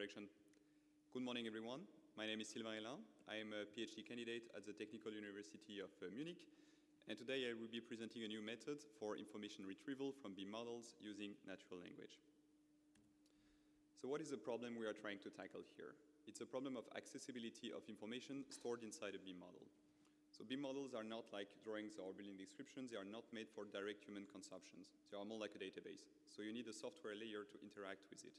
introduction. Good morning, everyone. My name is Sylvain. I am a PhD candidate at the Technical University of Munich, and today I will be presenting a new method for information retrieval from BIM models using natural language. So what is the problem we are trying to tackle here? It's a problem of accessibility of information stored inside a BIM model. So BIM models are not like drawings or building descriptions. They are not made for direct human consumptions. They are more like a database. So you need a software layer to interact with it.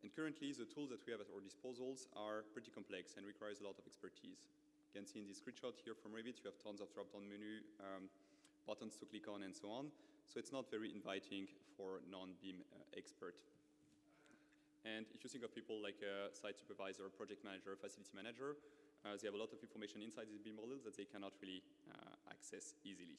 And currently, the tools that we have at our disposals are pretty complex and requires a lot of expertise. You can see in this screenshot here from Revit, you have tons of drop-down menu, buttons to click on, and so on. So it's not very inviting for non-BIM expert. And if you think of people like a site supervisor, project manager, facility manager, they have a lot of information inside these BIM models that they cannot really access easily.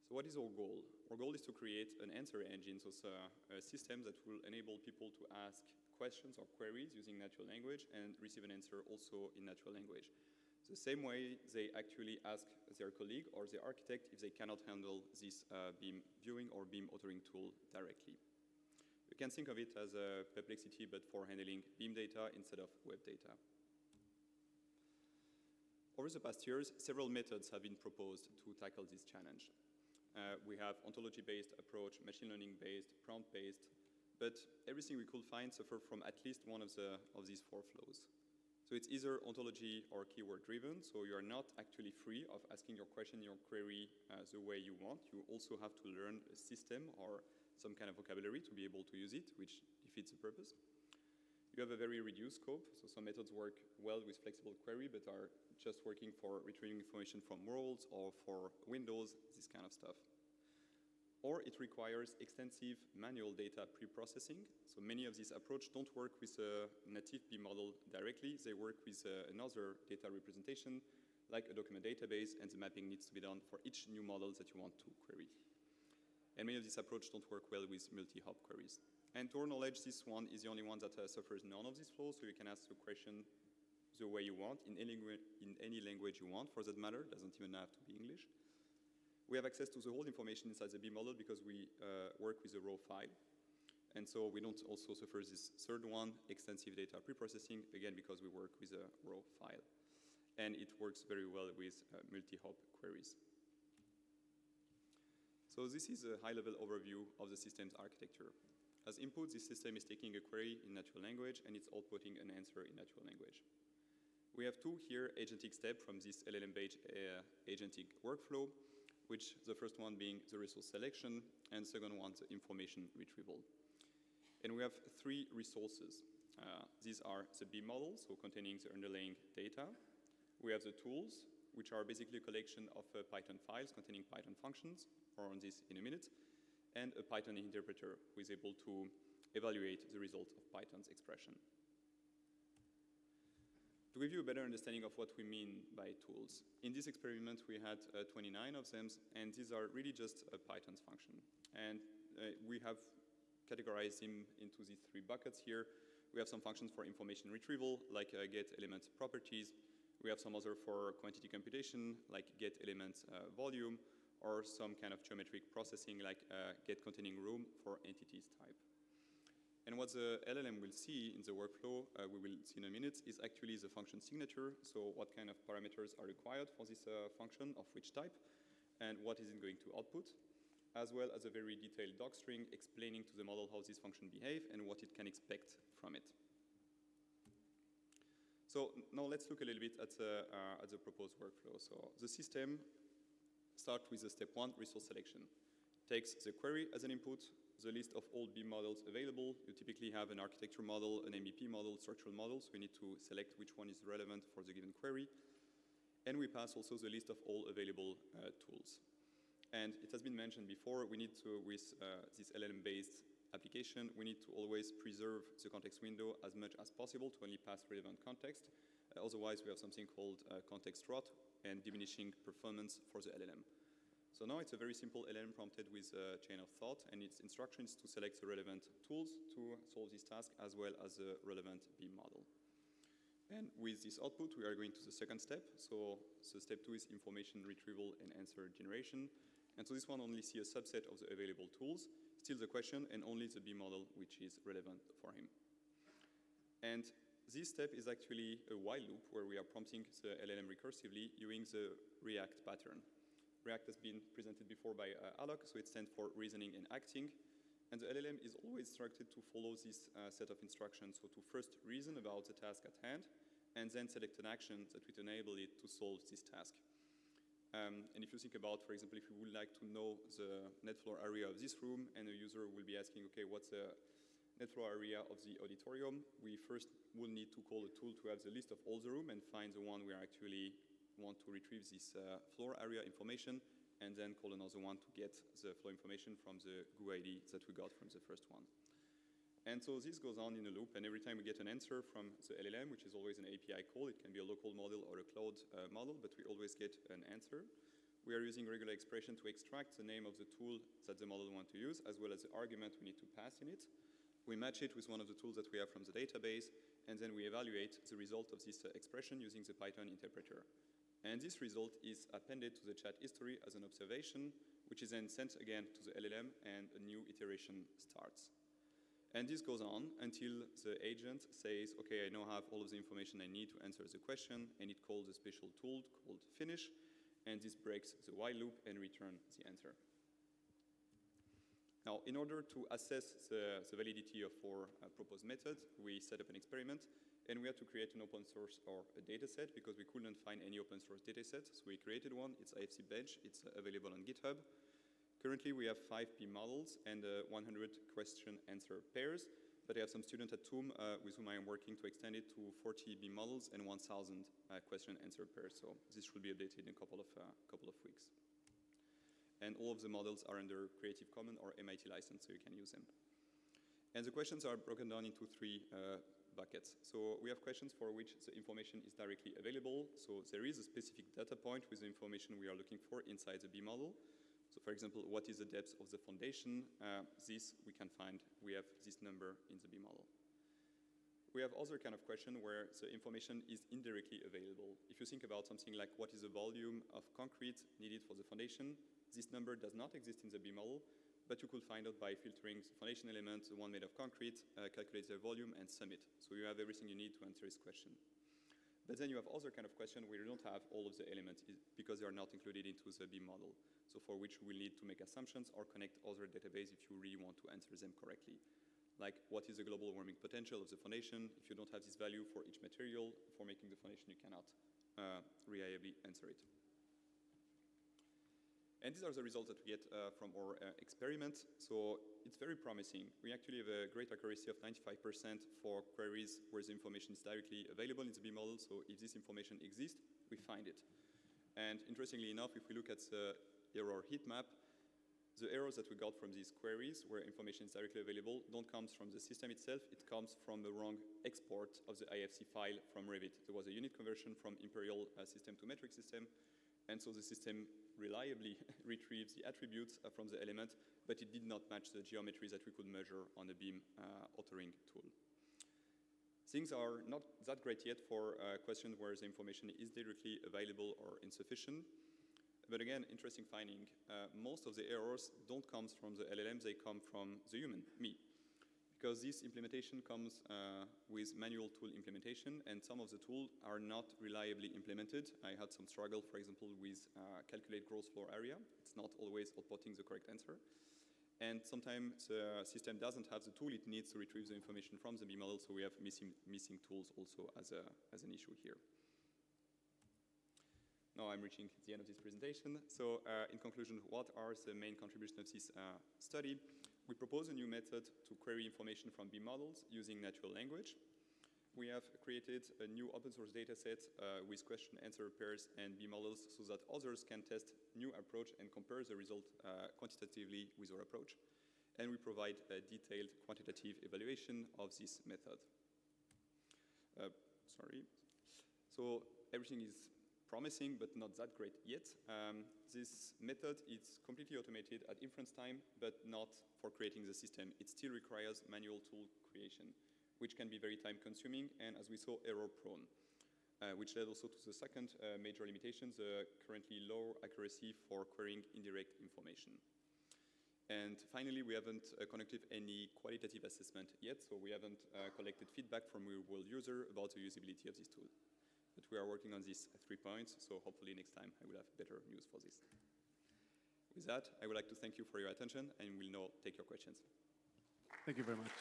So what is our goal? Our goal is to create an answer engine, so a system that will enable people to ask questions or queries using natural language and receive an answer also in natural language. The same way they actually ask their colleague or their architect if they cannot handle this BIM viewing or BIM authoring tool directly. You can think of it as a Perplexity, but for handling BIM data instead of web data. Over the past years, several methods have been proposed to tackle this challenge. We have ontology-based approach, machine learning-based, prompt-based, but everything we could find suffered from at least one of these four flaws. So it's either ontology or keyword-driven, so you are not actually free of asking your question, your query the way you want. You also have to learn a system or some kind of vocabulary to be able to use it, which defeats the purpose. You have a very reduced scope, so some methods work well with flexible query, but are just working for retrieving information from roles or for windows, this kind of stuff. Or it requires extensive manual data pre-processing. So many of these approaches don't work with a native BIM model directly. They work with another data representation, like a document database, and the mapping needs to be done for each new model that you want to query. And many of these approaches don't work well with multi-hop queries. And to our knowledge, this one is the only one that suffers none of these flaws, so you can ask the question the way you want, in any language you want, for that matter. It doesn't even have to be English. We have access to the whole information inside the BIM model because we work with a raw file. And so we don't also suffer this third one, extensive data pre-processing, again, because we work with a raw file. And it works very well with multi-hop queries. So this is a high-level overview of the system's architecture. As input, this system is taking a query in natural language, and it's outputting an answer in natural language. We have two here agentic steps from this LLM-based agentic workflow, which the first one being the resource selection, and the second one, the information retrieval. And we have three resources. These are the BIM models, so containing the underlying data. We have the tools, which are basically a collection of Python files containing Python functions. More on this in a minute. And a Python interpreter who is able to evaluate the result of Python's expression. To give you a better understanding of what we mean by tools, in this experiment we had 29 of them, and these are really just a Python's function. And we have categorized them into these three buckets here. We have some functions for information retrieval, like get element properties. We have some other for quantity computation, like get element volume, or some kind of geometric processing like get containing room for entities type. And what the LLM will see in the workflow, we will see in a minute, is actually the function signature, so what kind of parameters are required for this function, of which type, and what is it going to output, as well as a very detailed docstring explaining to the model how this function behaves and what it can expect from it. So now let's look a little bit at the proposed workflow. So the system start with the step one, resource selection. Takes the query as an input, the list of all BIM models available. You typically have an architecture model, an MEP model, structural model, so we need to select which one is relevant for the given query. And we pass also the list of all available tools. And it has been mentioned before, we need to, with this LLM-based application, we need to always preserve the context window as much as possible to only pass relevant context. Otherwise, we have something called context rot and diminishing performance for the LLM. So now it's a very simple LLM prompted with a chain of thought, and its instructions to select the relevant tools to solve this task, as well as the relevant BIM model. And with this output, we are going to the second step. So step two is information retrieval and answer generation. And so this one only sees a subset of the available tools, still the question, and only the BIM model which is relevant for him. And this step is actually a while loop where we are prompting the LLM recursively using the React pattern. React has been presented before by Alok, so it stands for reasoning and acting. And the LLM is always instructed to follow this set of instructions, so to first reason about the task at hand, and then select an action that would enable it to solve this task. And if you think about, for example, if you would like to know the net floor area of this room, and a user will be asking, okay, what's the net floor area of the auditorium, we first will need to call a tool to have the list of all the room and find the one we actually want to retrieve this floor area information, and then call another one to get the floor information from the GUID that we got from the first one. And so this goes on in a loop, and every time we get an answer from the LLM, which is always an API call, it can be a local model or a cloud model, but we always get an answer. We are using regular expression to extract the name of the tool that the model wants to use, as well as the argument we need to pass in it. We match it with one of the tools that we have from the database, and then we evaluate the result of this expression using the Python interpreter. And this result is appended to the chat history as an observation, which is then sent again to the LLM, and a new iteration starts. And this goes on until the agent says, okay, I now have all of the information I need to answer the question, and it calls a special tool called finish, and this breaks the while loop and returns the answer. Now, in order to assess the validity of our proposed method, we set up an experiment, and we had to create an open source or a dataset because we couldn't find any open source dataset. So we created one. It's IFC-Bench. It's available on GitHub. Currently, we have 5 BIM models and 100 question-answer pairs, but I have some students at TUM with whom I am working to extend it to 40 BIM models and 1,000 question-answer pairs. So this will be updated in a couple of weeks. And all of the models are under Creative Commons or MIT license, so you can use them. And the questions are broken down into 3 buckets. So we have questions for which the information is directly available. So there is a specific data point with the information we are looking for inside the BIM model. So for example, what is the depth of the foundation? This we can find, we have this number in the BIM model. We have other kind of question where the information is indirectly available. If you think about something like what is the volume of concrete needed for the foundation, this number does not exist in the BIM model, but you could find out by filtering the foundation element, the one made of concrete, calculate their volume, and sum it. So you have everything you need to answer this question. But then you have other kind of question where you don't have all of the elements because they are not included into the BIM model. So for which you will need to make assumptions or connect other databases if you really want to answer them correctly. Like what is the global warming potential of the foundation? If you don't have this value for each material for making the foundation, you cannot reliably answer it. And these are the results that we get from our experiment. So it's very promising. We actually have a great accuracy of 95% for queries where the information is directly available in the BIM model. So if this information exists, we find it. And interestingly enough, if we look at the error heat map, the errors that we got from these queries where information is directly available don't come from the system itself. It comes from the wrong export of the IFC file from Revit. There was a unit conversion from imperial system to metric system. And so the system reliably retrieves the attributes from the element, but it did not match the geometries that we could measure on the BIM authoring tool. Things are not that great yet for questions where the information is directly available or insufficient. But again, interesting finding, most of the errors don't come from the LLM, they come from the human, me. Because this implementation comes with manual tool implementation, and some of the tools are not reliably implemented. I had some struggle, for example, with calculate gross floor area. It's not always outputting the correct answer. And sometimes the system doesn't have the tool it needs to retrieve the information from the BIM model, so we have missing tools also as an issue here. Now I'm reaching the end of this presentation. So in conclusion, what are the main contributions of this study? We propose a new method to query information from BIM models using natural language. We have created a new open source data set with question-answer pairs and BIM models so that others can test new approach and compare the result quantitatively with our approach. And we provide a detailed quantitative evaluation of this method. So everything is promising, but not that great yet. This method is completely automated at inference time, but not for creating the system. It still requires manual tool creation, which can be very time-consuming and, as we saw, error-prone, which led also to the second major limitation, the currently low accuracy for querying indirect information. And finally, we haven't conducted any qualitative assessment yet, so we haven't collected feedback from real-world users about the usability of this tool. But we are working on these 3 points, so hopefully next time I will have better news for this. With that, I would like to thank you for your attention, and we'll now take your questions. Thank you very much.